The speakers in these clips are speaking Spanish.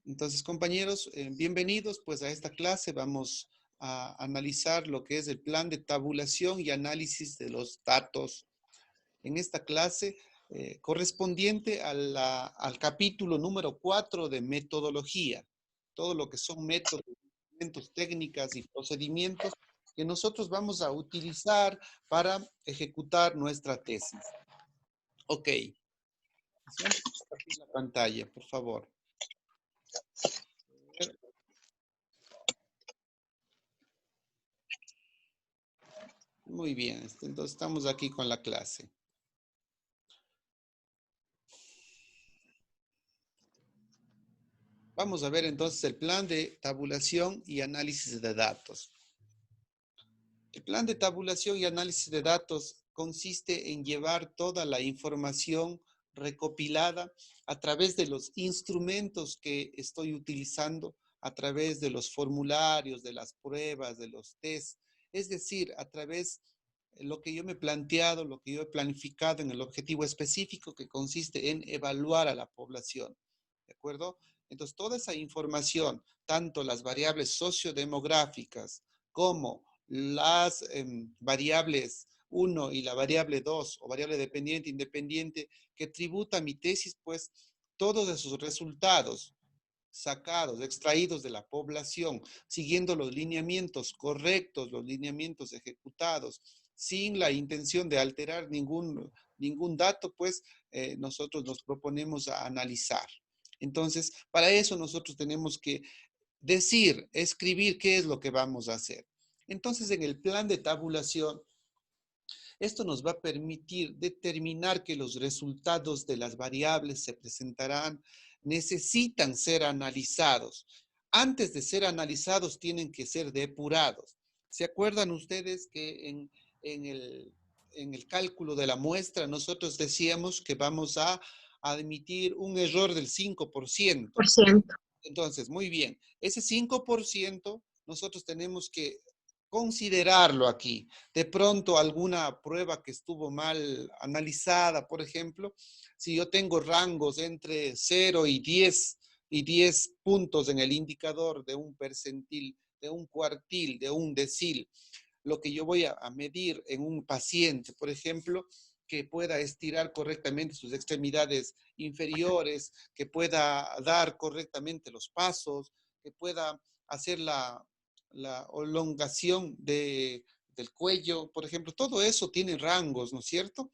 Entonces, compañeros, bienvenidos pues a esta clase. Vamos a analizar lo que es el plan de tabulación y análisis de los datos. En esta clase correspondiente al capítulo número 4 de metodología. Todo lo que son métodos, instrumentos, técnicas y procedimientos que nosotros vamos a utilizar para ejecutar nuestra tesis. Ok. Vamos a compartir la pantalla, por favor. Muy bien, entonces estamos aquí con la clase. Vamos a ver entonces el plan de tabulación y análisis de datos. El plan de tabulación y análisis de datos consiste en llevar toda la información recopilada a través de los instrumentos que estoy utilizando, a través de los formularios, de las pruebas, de los tests, es decir, a través de lo que yo me he planteado, lo que yo he planificado en el objetivo específico que consiste en evaluar a la población. ¿De acuerdo? Entonces, toda esa información, tanto las variables sociodemográficas como las variables 1 y la variable 2 o variable dependiente, independiente, que tributa mi tesis, pues todos esos resultados sacados, extraídos de la población, siguiendo los lineamientos correctos, los lineamientos ejecutados, sin la intención de alterar ningún dato, pues nosotros nos proponemos a analizar. Entonces, para eso nosotros tenemos que decir, escribir qué es lo que vamos a hacer. Entonces, en el plan de tabulación, esto nos va a permitir determinar que los resultados de las variables se presentarán, necesitan ser analizados. Antes de ser analizados, tienen que ser depurados. ¿Se acuerdan ustedes que en el cálculo de la muestra nosotros decíamos que vamos a admitir un error del 5%? Entonces, muy bien, ese 5% nosotros tenemos que considerarlo aquí. De pronto, alguna prueba que estuvo mal analizada, por ejemplo, si yo tengo rangos entre 0 y 10 puntos en el indicador de un percentil, de un cuartil, de un decil, lo que yo voy a medir en un paciente, por ejemplo, que pueda estirar correctamente sus extremidades inferiores, que pueda dar correctamente los pasos, que pueda hacer la elongación del cuello, por ejemplo. Todo eso tiene rangos, ¿no es cierto?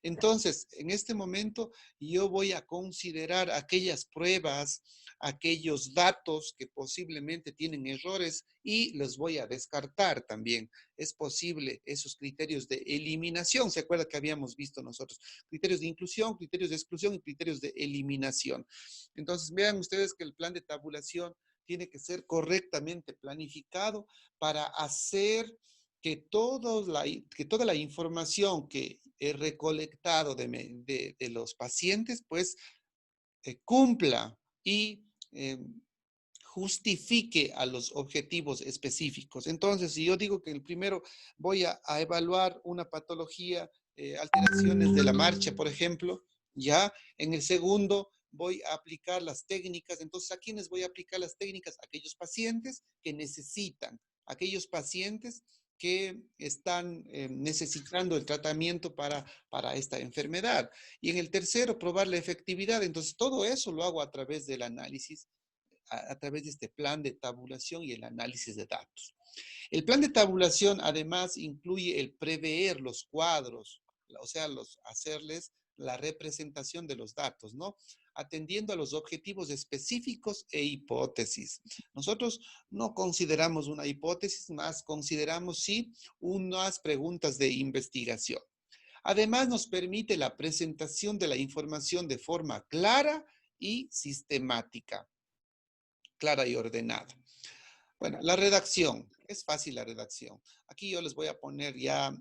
Entonces, en este momento yo voy a considerar aquellas pruebas, aquellos datos que posiblemente tienen errores y los voy a descartar también. Es posible esos criterios de eliminación. ¿Se acuerda que habíamos visto nosotros? Criterios de inclusión, criterios de exclusión y criterios de eliminación. Entonces, vean ustedes que el plan de tabulación tiene que ser correctamente planificado para hacer que toda la información que he recolectado de los pacientes, pues cumpla y justifique a los objetivos específicos. Entonces, si yo digo que el primero voy a evaluar una patología, alteraciones de la marcha, por ejemplo, ya en el segundo voy a aplicar las técnicas. Entonces, ¿a quiénes voy a aplicar las técnicas? Aquellos pacientes que necesitan, aquellos pacientes que están necesitando el tratamiento para esta enfermedad. Y en el tercero, probar la efectividad. Entonces, todo eso lo hago a través del análisis, a través de este plan de tabulación y el análisis de datos. El plan de tabulación además incluye el prever los cuadros, o sea, hacerles la representación de los datos, ¿no? Atendiendo a los objetivos específicos e hipótesis. Nosotros no consideramos una hipótesis, más consideramos sí unas preguntas de investigación. Además, nos permite la presentación de la información de forma clara y sistemática, clara y ordenada. Bueno, la redacción. Es fácil la redacción. Aquí yo les voy a poner ya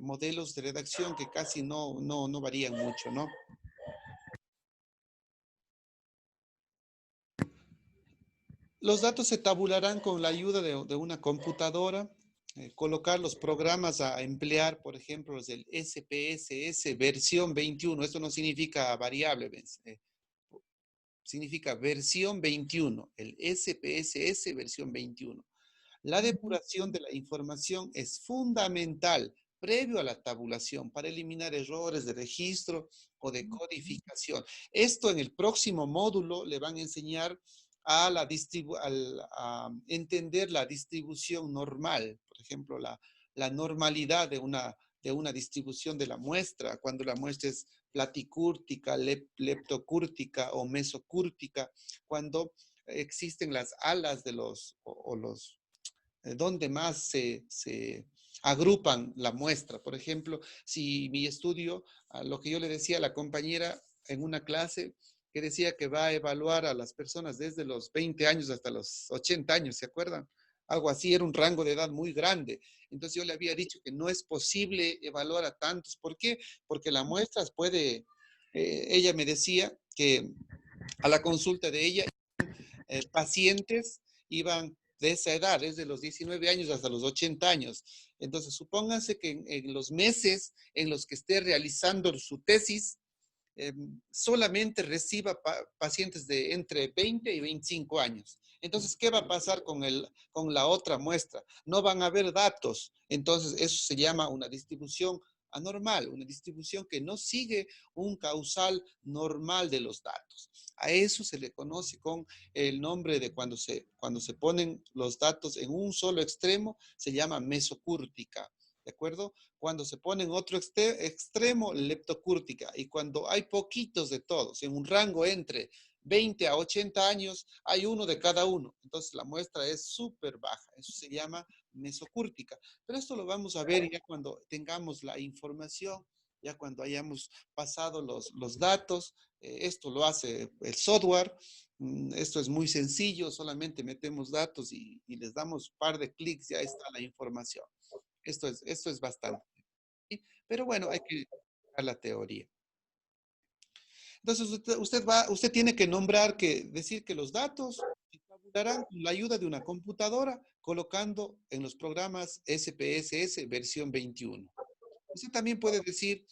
modelos de redacción que casi no varían mucho, ¿no? Los datos se tabularán con la ayuda de una computadora. Colocar los programas a emplear, por ejemplo, los del SPSS versión 21. Esto no significa variable, significa versión 21, el SPSS versión 21. La depuración de la información es fundamental previo a la tabulación para eliminar errores de registro o de codificación. Esto en el próximo módulo le van a enseñar a, a entender la distribución normal, por ejemplo, la normalidad de una distribución de la muestra, cuando la muestra es platicúrtica, leptocúrtica o mesocúrtica, cuando existen las alas de los donde más se agrupan la muestra. Por ejemplo, si mi estudio, lo que yo le decía a la compañera en una clase, que decía que va a evaluar a las personas desde los 20 años hasta los 80 años, ¿se acuerdan? Algo así, era un rango de edad muy grande. Entonces yo le había dicho que no es posible evaluar a tantos. ¿Por qué? Porque la muestra puede, ella me decía que a la consulta de ella, pacientes iban de esa edad, desde los 19 años hasta los 80 años. Entonces, supónganse que en los meses en los que esté realizando su tesis, solamente reciba pacientes de entre 20 y 25 años. Entonces, ¿qué va a pasar con la otra muestra? No van a haber datos. Entonces, eso se llama una distribución anormal, una distribución que no sigue un causal normal de los datos. A eso se le conoce con el nombre de cuando se ponen los datos en un solo extremo, se llama mesocúrtica. ¿De acuerdo? Cuando se pone en otro extremo, leptocúrtica. Y cuando hay poquitos de todos, en un rango entre 20 a 80 años, hay uno de cada uno. Entonces la muestra es súper baja. Eso se llama mesocúrtica. Pero esto lo vamos a ver ya cuando tengamos la información, ya cuando hayamos pasado los datos. Esto lo hace el software. Esto es muy sencillo, solamente metemos datos y les damos un par de clics, ya está la información. Esto es bastante. ¿Sí? Pero bueno, hay que buscar la teoría. Entonces, usted tiene que decir que los datos se tabularán con la ayuda de una computadora colocando en los programas SPSS versión 21. Usted también puede decir,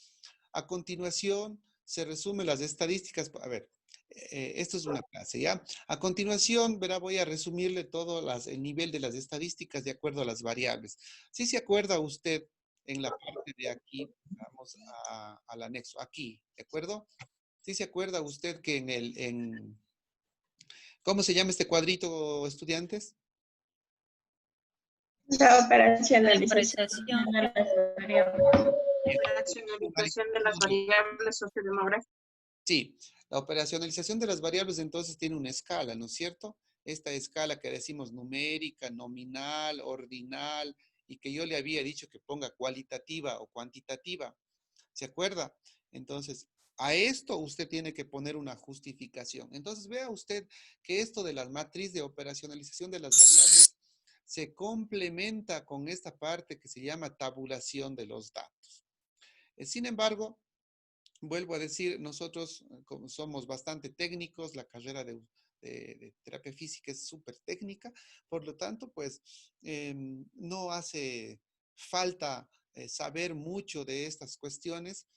a continuación, se resumen las estadísticas. A ver, esto es una clase, ¿ya? A continuación, verá, voy a resumirle todo el nivel de las estadísticas de acuerdo a las variables. Si se acuerda usted en la parte de aquí, vamos al anexo, aquí, ¿de acuerdo? Si se acuerda usted que ¿cómo se llama este cuadrito, estudiantes? La operacionalización Apreciación. de las variables. Operacionalización de las variables sociodemográficas. Sí, la operacionalización de las variables entonces tiene una escala, ¿no es cierto? Esta escala que decimos numérica, nominal, ordinal, y que yo le había dicho que ponga cualitativa o cuantitativa. ¿Se acuerda? Entonces, a esto usted tiene que poner una justificación. Entonces, vea usted que esto de la matriz de operacionalización de las variables se complementa con esta parte que se llama tabulación de los datos. Sin embargo, vuelvo a decir, nosotros como somos bastante técnicos, la carrera de terapia física es súper técnica, por lo tanto, pues no hace falta saber mucho de estas cuestiones,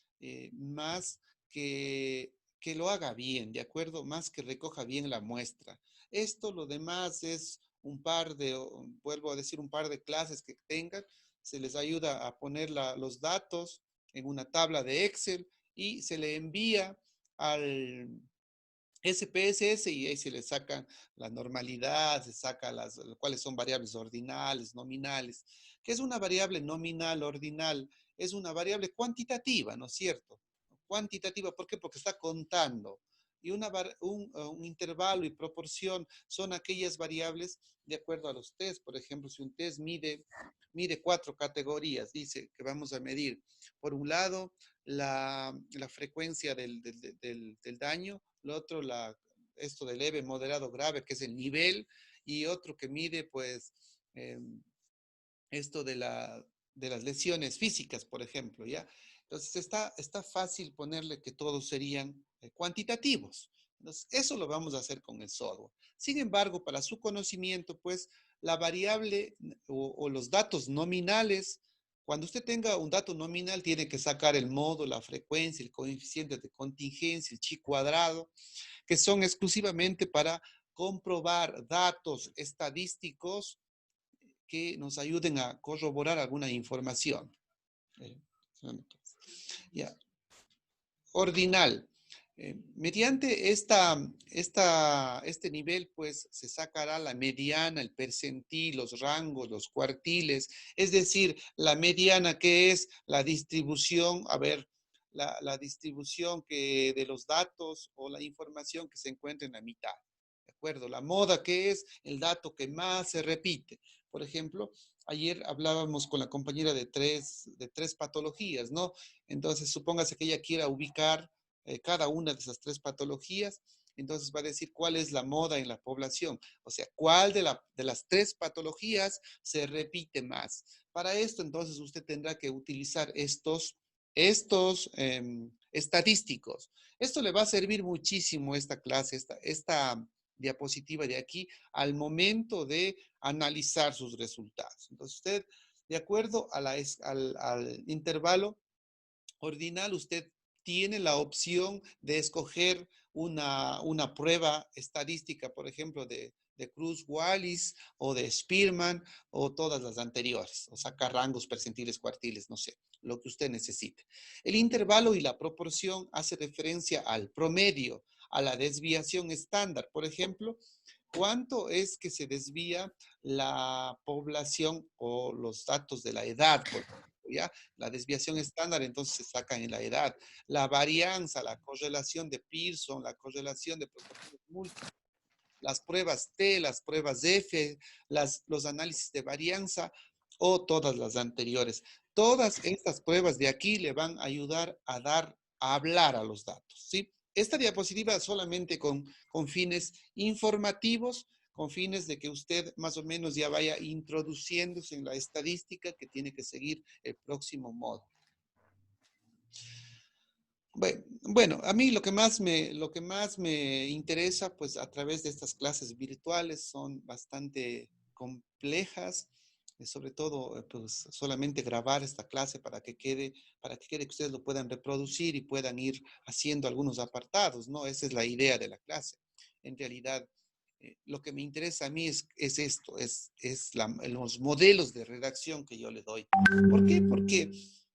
más que lo haga bien, ¿de acuerdo? Más que recoja bien la muestra. Esto, lo demás es vuelvo a decir, un par de clases que tengan, se les ayuda a poner los datos en una tabla de Excel y se le envía al SPSS y ahí se le sacan la normalidad, se saca cuáles son variables ordinales, nominales. ¿Qué es una variable nominal, ordinal? Es una variable cuantitativa, ¿no es cierto? Cuantitativa, ¿por qué? Porque está contando. Y un intervalo y proporción son aquellas variables de acuerdo a los test. Por ejemplo, si un test mide 4 categorías, dice que vamos a medir, por un lado, la frecuencia del daño, lo otro, esto de leve, moderado, grave, que es el nivel, y otro que mide, pues, esto de las lesiones físicas, por ejemplo, ¿ya? Entonces, está fácil ponerle que todos serían cuantitativos. Entonces, eso lo vamos a hacer con el software. Sin embargo, para su conocimiento, pues, la variable o los datos nominales, Cuando usted tenga un dato nominal, tiene que sacar el modo, la frecuencia, el coeficiente de contingencia, el chi cuadrado, que son exclusivamente para comprobar datos estadísticos que nos ayuden a corroborar alguna información. Ya. Ordinal. Mediante este nivel, pues, se sacará la mediana, el percentil, los rangos, los cuartiles, es decir, la mediana, que es la distribución, a ver, la distribución de los datos o la información que se encuentra en la mitad, ¿de acuerdo? La moda, que es el dato que más se repite. Por ejemplo, ayer hablábamos con la compañera de tres patologías, ¿no? Entonces, supóngase que ella quiera ubicar cada una de esas tres patologías, entonces va a decir cuál es la moda en la población, o sea, cuál de las tres patologías se repite más. Para esto, entonces, usted tendrá que utilizar estos estadísticos. Esto le va a servir muchísimo esta clase, esta diapositiva de aquí, al momento de analizar sus resultados. Entonces, usted, de acuerdo a al intervalo ordinal, usted tiene la opción de escoger una prueba estadística, por ejemplo, de Cruz-Wallis o de Spearman o todas las anteriores, o sacar rangos, percentiles, cuartiles, no sé, lo que usted necesite. El intervalo y la proporción hace referencia al promedio, a la desviación estándar. Por ejemplo, ¿cuánto es que se desvía la población o los datos de la edad, por ejemplo? ¿Ya? La desviación estándar, entonces se saca en la edad. La varianza, la correlación de Pearson, la correlación de proporciones múltiples, las pruebas T, las pruebas F, los análisis de varianza o todas las anteriores. Todas estas pruebas de aquí le van a ayudar a hablar a los datos, ¿sí? Esta diapositiva solamente con fines informativos, con fines de que usted más o menos ya vaya introduciéndose en la estadística que tiene que seguir el próximo módulo. Bueno, a mí lo que más me interesa, pues a través de estas clases virtuales, son bastante complejas, sobre todo, pues solamente grabar esta clase para que quede que ustedes lo puedan reproducir y puedan ir haciendo algunos apartados, ¿no? Esa es la idea de la clase. En realidad, lo que me interesa a mí es esto, los modelos de redacción que yo le doy. ¿Por qué? Porque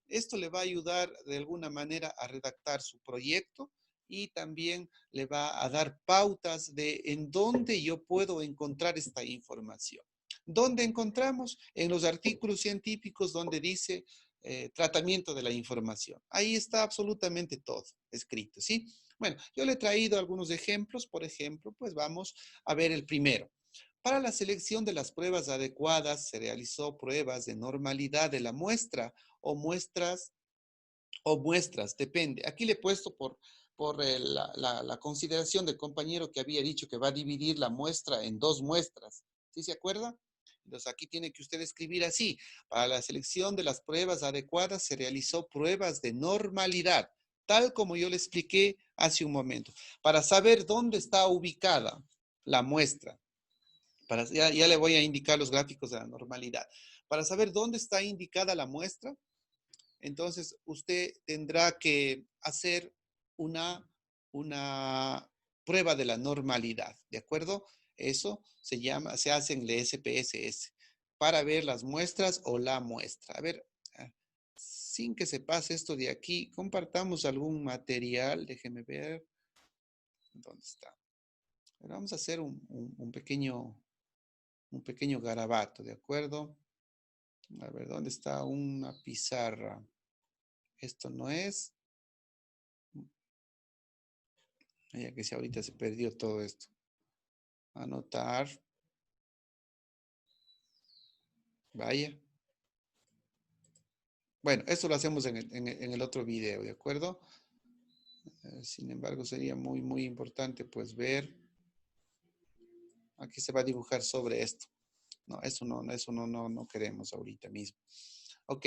esto le va a ayudar de alguna manera a redactar su proyecto y también le va a dar pautas de en dónde yo puedo encontrar esta información. ¿Dónde encontramos? En los artículos científicos donde dice tratamiento de la información. Ahí está absolutamente todo escrito, ¿sí? Bueno, yo le he traído algunos ejemplos. Por ejemplo, pues vamos a ver el primero. Para la selección de las pruebas adecuadas, se realizó pruebas de normalidad de la muestra o muestras, depende. Aquí le he puesto por la consideración del compañero que había dicho que va a dividir la muestra en dos muestras. ¿Sí se acuerda? Entonces aquí tiene que usted escribir así. Para la selección de las pruebas adecuadas se realizó pruebas de normalidad, tal como yo le expliqué hace un momento, para saber dónde está ubicada la muestra. Ya le voy a indicar los gráficos de la normalidad. Para saber dónde está indicada la muestra, entonces usted tendrá que hacer una prueba de la normalidad, ¿de acuerdo? Eso se hace en el SPSS para ver las muestras o la muestra. A ver, sin que se pase esto de aquí, compartamos algún material, déjeme ver. ¿Dónde está? Vamos a hacer un pequeño garabato, ¿de acuerdo? A ver, ¿dónde está una pizarra? Esto no es. Ya que si ahorita se perdió todo esto. Anotar. Vaya. Bueno, esto lo hacemos en el otro video, ¿de acuerdo? Sin embargo, sería muy, muy importante pues ver. Aquí se va a dibujar sobre esto. No, eso no queremos ahorita mismo. Ok,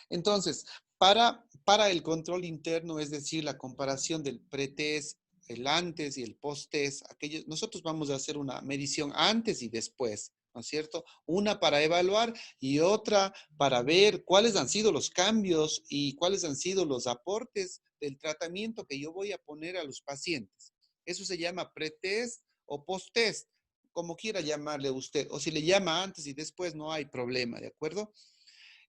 entonces, para el control interno, es decir, la comparación del pretest, el antes y el post-test, nosotros vamos a hacer una medición antes y después, ¿no es cierto? Una para evaluar y otra para ver cuáles han sido los cambios y cuáles han sido los aportes del tratamiento que yo voy a poner a los pacientes. Eso se llama pretest o post-test, como quiera llamarle usted, o si le llama antes y después no hay problema, ¿de acuerdo?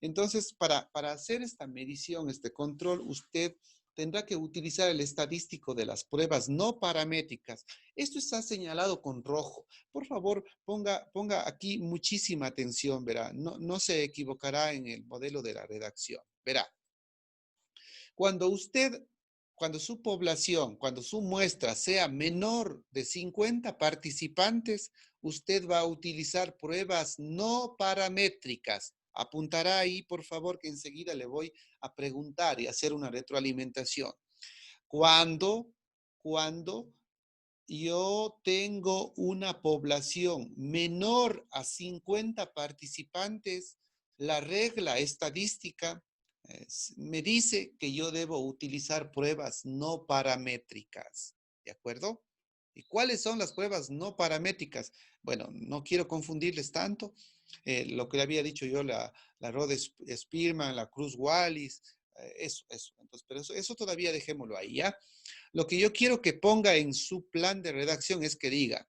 Entonces, para hacer esta medición, este control, usted tendrá que utilizar el estadístico de las pruebas no paramétricas. Esto está señalado con rojo. Por favor, ponga aquí muchísima atención, verá. No se equivocará en el modelo de la redacción. Verá, cuando cuando su población, cuando su muestra sea menor de 50 participantes, usted va a utilizar pruebas no paramétricas. Apuntará ahí, por favor, que enseguida le voy a preguntar y hacer una retroalimentación. Cuando yo tengo una población menor a 50 participantes, la regla estadística me dice que yo debo utilizar pruebas no paramétricas, ¿de acuerdo? ¿Y cuáles son las pruebas no paramétricas? Bueno, no quiero confundirles tanto. Lo que le había dicho yo, la Rhodes-Spearman, la Cruz-Wallis, eso. Entonces, pero eso todavía dejémoslo ahí, ¿ya? Lo que yo quiero que ponga en su plan de redacción es que diga,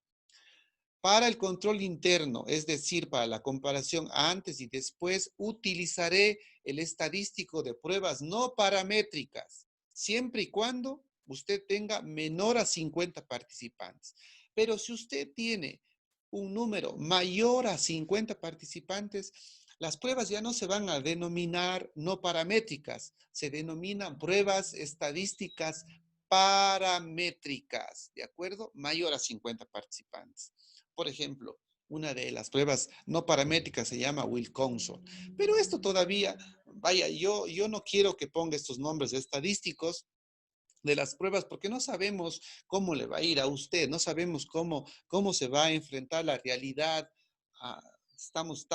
para el control interno, es decir, para la comparación antes y después, utilizaré el estadístico de pruebas no paramétricas, siempre y cuando usted tenga menor a 50 participantes. Pero si usted tiene un número mayor a 50 participantes, las pruebas ya no se van a denominar no paramétricas, se denominan pruebas estadísticas paramétricas, ¿de acuerdo? Mayor a 50 participantes. Por ejemplo, una de las pruebas no paramétricas se llama Wilcoxon. Pero esto todavía, vaya, yo no quiero que ponga estos nombres estadísticos de las pruebas porque no sabemos cómo le va a ir a usted, no sabemos cómo se va a enfrentar la realidad. Estamos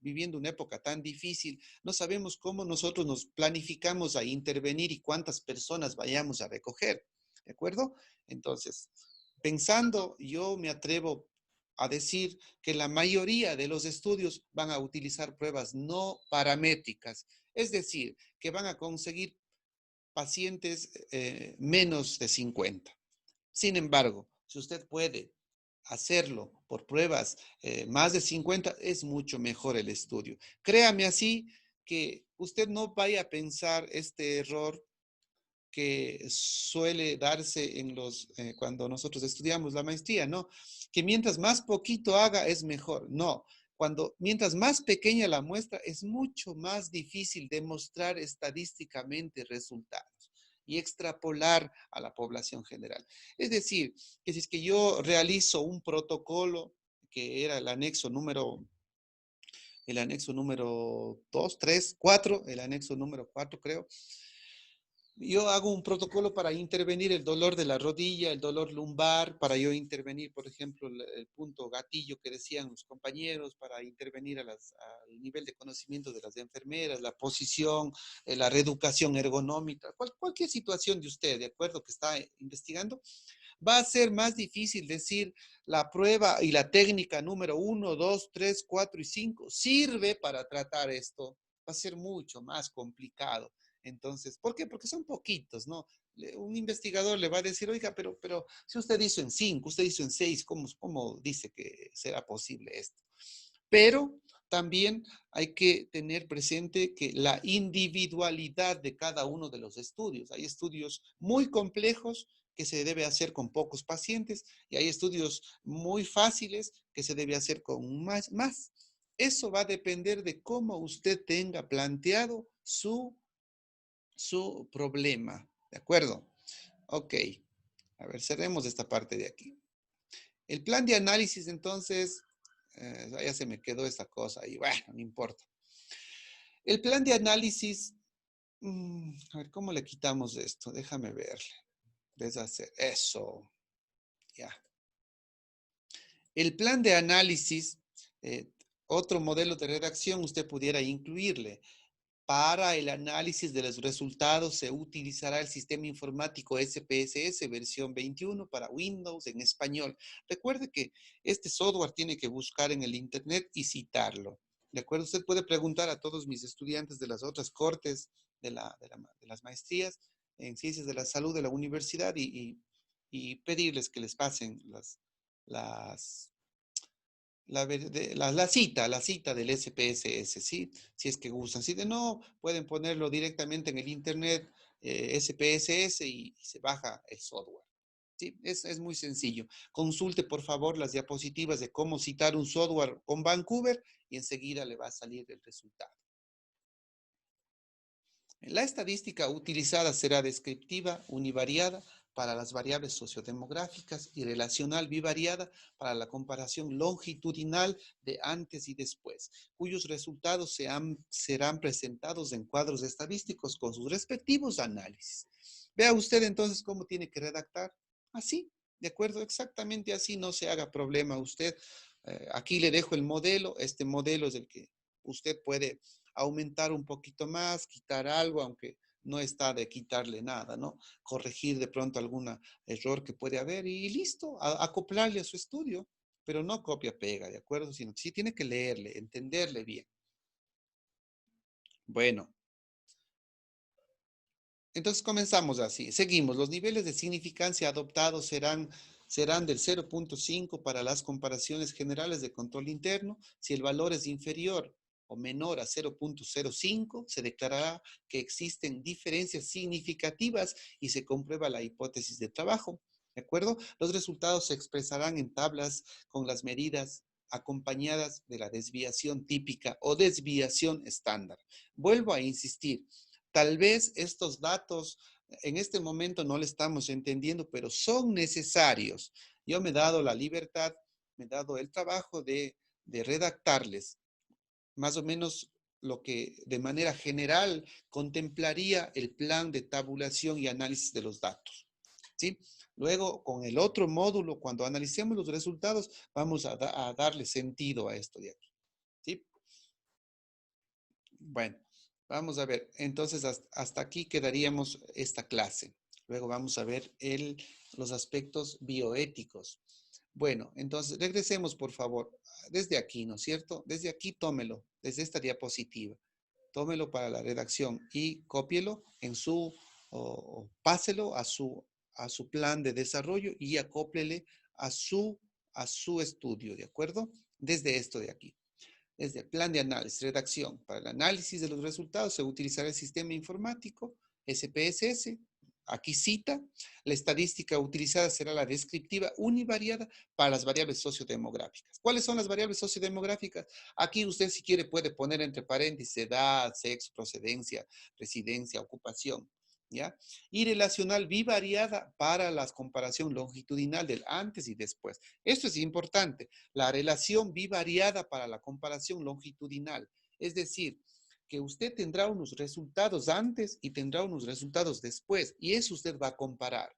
viviendo una época tan difícil, no sabemos cómo nosotros nos planificamos a intervenir y cuántas personas vayamos a recoger, ¿de acuerdo? Entonces, pensando, yo me atrevo a decir que la mayoría de los estudios van a utilizar pruebas no paramétricas, es decir, que van a conseguir pacientes menos de 50. Sin embargo, si usted puede hacerlo por pruebas más de 50, es mucho mejor el estudio. Créame así que usted no vaya a pensar este error que suele darse cuando nosotros estudiamos la maestría, ¿no? Que mientras más poquito haga es mejor. No, mientras más pequeña la muestra es mucho más difícil demostrar estadísticamente resultados y extrapolar a la población general. Es decir, que si es que yo realizo un protocolo que era el anexo número 2, 3, 4, el anexo número 4 creo, yo hago un protocolo para intervenir el dolor de la rodilla, el dolor lumbar, para yo intervenir, por ejemplo, el punto gatillo que decían los compañeros, para intervenir al nivel de conocimiento de las enfermeras, la posición, la reeducación ergonómica, cualquier situación de usted, de acuerdo, que está investigando, va a ser más difícil decir la prueba y la técnica número 1, 2, 3, 4 y 5 sirve para tratar esto. Va a ser mucho más complicado. Entonces, ¿por qué? Porque son poquitos, ¿no? Un investigador le va a decir, oiga, pero si usted hizo en 5, usted hizo en 6, ¿cómo dice que será posible esto? Pero también hay que tener presente que la individualidad de cada uno de los estudios. Hay estudios muy complejos que se debe hacer con pocos pacientes y hay estudios muy fáciles que se debe hacer con más. Eso va a depender de cómo usted tenga planteado su problema, ¿de acuerdo? Ok, a ver, cerremos esta parte de aquí. El plan de análisis, entonces, ya se me quedó esta cosa y bueno, no importa. El plan de análisis, a ver, ¿cómo le quitamos esto? Déjame verle. Deshacer, eso, ya. El plan de análisis, otro modelo de redacción usted pudiera incluirle. Para el análisis de los resultados se utilizará el sistema informático SPSS versión 21 para Windows en español. Recuerde que este software tiene que buscar en el Internet y citarlo. ¿De acuerdo? Usted puede preguntar a todos mis estudiantes de las otras cortes de las maestrías en Ciencias de la Salud de la universidad y pedirles que les pasen la cita del SPSS, ¿sí? Si es que gustan. Si de no, pueden ponerlo directamente en el Internet, SPSS, y se baja el software. Sí, es muy sencillo. Consulte, por favor, las diapositivas de cómo citar un software con Vancouver y enseguida le va a salir el resultado. La estadística utilizada será descriptiva, univariada, para las variables sociodemográficas y relacional bivariada para la comparación longitudinal de antes y después, cuyos resultados serán presentados en cuadros estadísticos con sus respectivos análisis. Vea usted entonces cómo tiene que redactar. Así, ¿de acuerdo? Exactamente así, no se haga problema usted. Aquí le dejo el modelo. Este modelo es el que usted puede aumentar un poquito más, quitar algo, aunque no está de quitarle nada, ¿no? Corregir de pronto algún error que puede haber y listo, acoplarle a su estudio, pero no copia-pega, ¿de acuerdo? Sino que sí tiene que leerle, entenderle bien. Bueno, entonces comenzamos así. Seguimos. Los niveles de significancia adoptados serán del 0.5 para las comparaciones generales de control interno. Si el valor es inferior o menor a 0.05, se declarará que existen diferencias significativas y se comprueba la hipótesis de trabajo. ¿De acuerdo? Los resultados se expresarán en tablas con las medidas acompañadas de la desviación típica o desviación estándar. Vuelvo a insistir. Tal vez estos datos en este momento no le estamos entendiendo, pero son necesarios. Yo me he dado la libertad, me he dado el trabajo de redactarles más o menos lo que de manera general contemplaría el plan de tabulación y análisis de los datos. ¿Sí? Luego, con el otro módulo, cuando analicemos los resultados, vamos a darle sentido a esto de aquí. ¿Sí? Bueno, vamos a ver. Entonces, hasta aquí quedaríamos esta clase. Luego vamos a ver los aspectos bioéticos. Bueno, entonces regresemos, por favor, desde aquí, ¿no es cierto? Desde aquí tómelo, desde esta diapositiva. Tómelo para la redacción y cópielo o páselo a su plan de desarrollo y acóplele a su estudio, ¿de acuerdo? Desde esto de aquí. Desde el plan de análisis, redacción. Para el análisis de los resultados se utilizará el sistema informático SPSS. Aquí cita. La estadística utilizada será la descriptiva univariada para las variables sociodemográficas. ¿Cuáles son las variables sociodemográficas? Aquí usted, si quiere, puede poner entre paréntesis edad, sexo, procedencia, residencia, ocupación. ¿Ya? Y relacional bivariada para la comparación longitudinal del antes y después. Esto es importante. La relación bivariada para la comparación longitudinal. Es decir, que usted tendrá unos resultados antes y tendrá unos resultados después. Y eso usted va a comparar.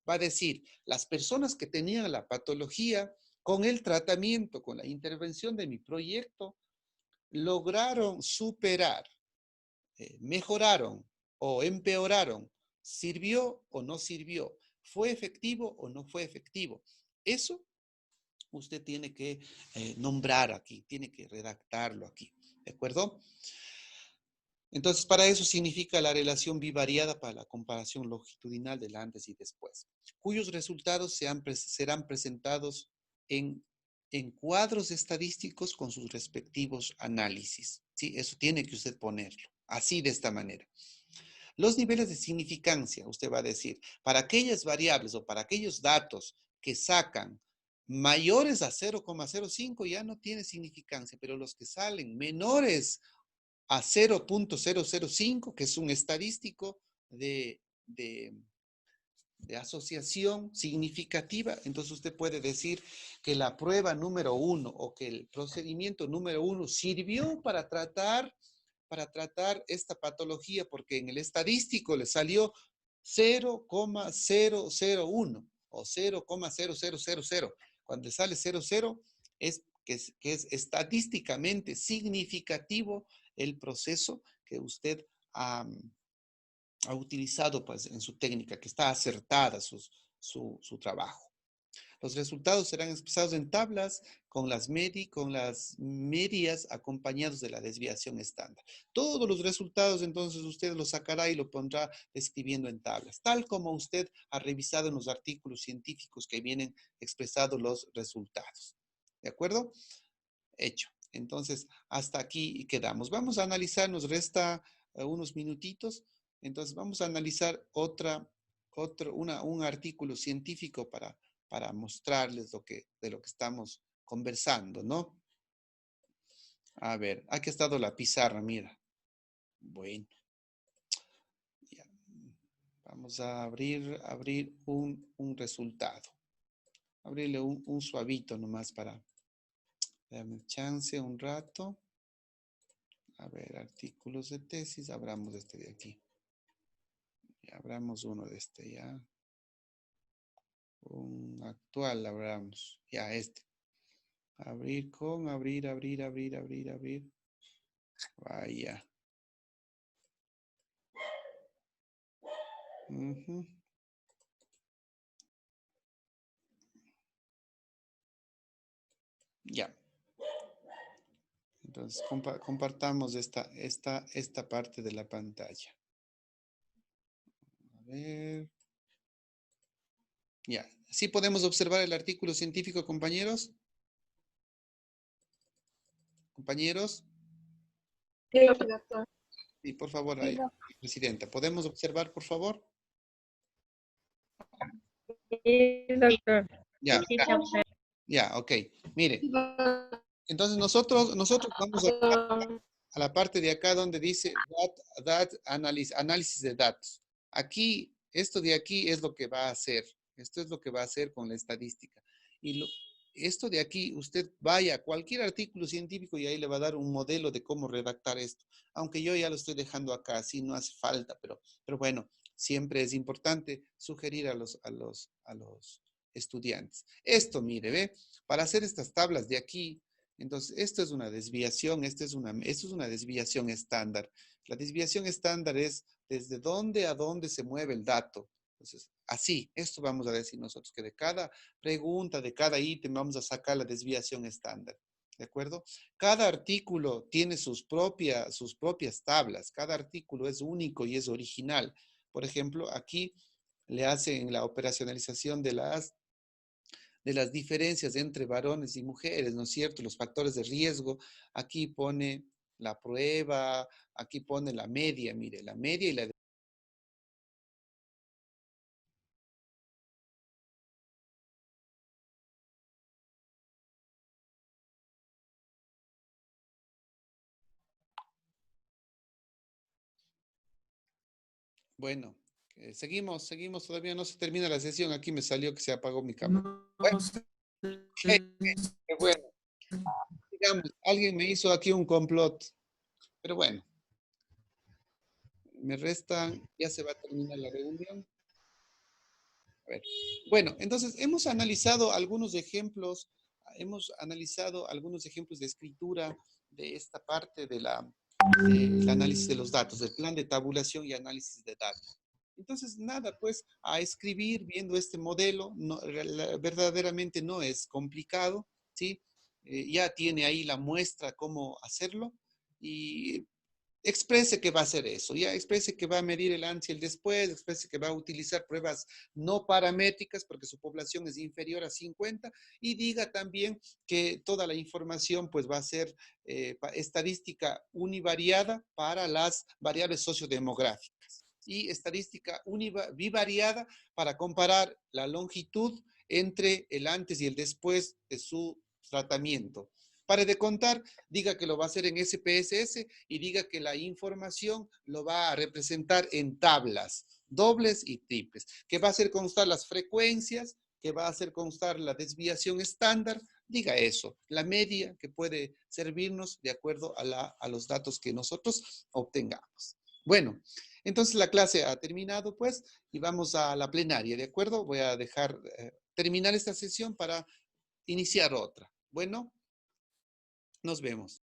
Va a decir, las personas que tenían la patología con el tratamiento, con la intervención de mi proyecto, lograron superar, mejoraron o empeoraron. ¿Sirvió o no sirvió? ¿Fue efectivo o no fue efectivo? Eso usted tiene que nombrar aquí, tiene que redactarlo aquí, ¿de acuerdo? Entonces, para eso significa la relación bivariada para la comparación longitudinal del antes y después, cuyos resultados serán presentados en cuadros estadísticos con sus respectivos análisis. ¿Sí? Eso tiene que usted ponerlo, así de esta manera. Los niveles de significancia, usted va a decir, para aquellas variables o para aquellos datos que sacan mayores a 0,05 ya no tiene significancia, pero los que salen menores a 0.005, que es un estadístico de asociación significativa, entonces usted puede decir que la prueba número 1 o que el procedimiento número 1 sirvió para tratar esta patología porque en el estadístico le salió 0,001 o 0,0000. Cuando sale 00 es que es estadísticamente significativo el proceso que usted ha utilizado pues, en su técnica, que está acertada su trabajo. Los resultados serán expresados en tablas con las medias acompañados de la desviación estándar. Todos los resultados entonces usted los sacará y lo pondrá escribiendo en tablas, tal como usted ha revisado en los artículos científicos que vienen expresados los resultados. ¿De acuerdo? Hecho. Entonces, hasta aquí quedamos. Vamos a analizar, nos resta unos minutitos. Entonces, vamos a analizar un artículo científico para mostrarles de lo que estamos conversando, ¿no? A ver, aquí ha estado la pizarra, mira. Bueno. Ya. Vamos a abrir un resultado. Abrirle un suavito nomás para darme chance un rato. A ver, artículos de tesis, abramos este de aquí. Y abramos uno de este ya. Un actual, abramos. Ya, este. Abrir. Vaya. Ujú. Ya. Entonces, compartamos esta parte de la pantalla. A ver. Ya. ¿Sí podemos observar el artículo científico, compañeros? ¿Compañeros? Sí, doctor. Sí, por favor, Sí, ahí, presidenta. ¿Podemos observar, por favor? doctor. Ya, Sí, se observa. ya, ok. Mire, entonces nosotros vamos a la parte de acá donde dice análisis de datos. Aquí, esto de aquí es lo que va a hacer. Esto es lo que va a hacer con la estadística. Y esto de aquí, usted vaya a cualquier artículo científico y ahí le va a dar un modelo de cómo redactar esto. Aunque yo ya lo estoy dejando acá, así no hace falta, pero bueno, siempre es importante sugerir a los estudiantes. Esto, mire, ve, para hacer estas tablas de aquí, entonces, esto es una desviación, esto es una desviación estándar. La desviación estándar es desde dónde a dónde se mueve el dato. Entonces, así, esto vamos a decir nosotros, que de cada pregunta, de cada ítem, vamos a sacar la desviación estándar. ¿De acuerdo? Cada artículo tiene sus propias tablas. Cada artículo es único y es original. Por ejemplo, aquí le hacen la operacionalización de las diferencias entre varones y mujeres, ¿no es cierto? Los factores de riesgo. Aquí pone la prueba, aquí pone la media, mire, la media y la... Bueno, seguimos, todavía no se termina la sesión. Aquí me salió que se apagó mi cámara. Bueno, qué bueno. Digamos, alguien me hizo aquí un complot, pero bueno, me restan, ya se va a terminar la reunión. A ver. Bueno, entonces hemos analizado algunos ejemplos de escritura de esta parte del análisis de los datos, del plan de tabulación y análisis de datos. Entonces, nada, pues a escribir viendo este modelo, verdaderamente no es complicado, ¿sí? Ya tiene ahí la muestra cómo hacerlo y exprese que va a hacer eso, ya exprese que va a medir el antes y el después, exprese que va a utilizar pruebas no paramétricas porque su población es inferior a 50 y diga también que toda la información pues va a ser estadística univariada para las variables sociodemográficas y estadística bivariada para comparar la longitud entre el antes y el después de su tratamiento. Pare de contar, diga que lo va a hacer en SPSS y diga que la información lo va a representar en tablas, dobles y triples, que va a hacer constar las frecuencias, que va a hacer constar la desviación estándar, diga eso, la media que puede servirnos de acuerdo a los datos que nosotros obtengamos. Bueno, entonces la clase ha terminado pues y vamos a la plenaria, ¿de acuerdo? Voy a dejar terminar esta sesión para iniciar otra. Bueno. Nos vemos.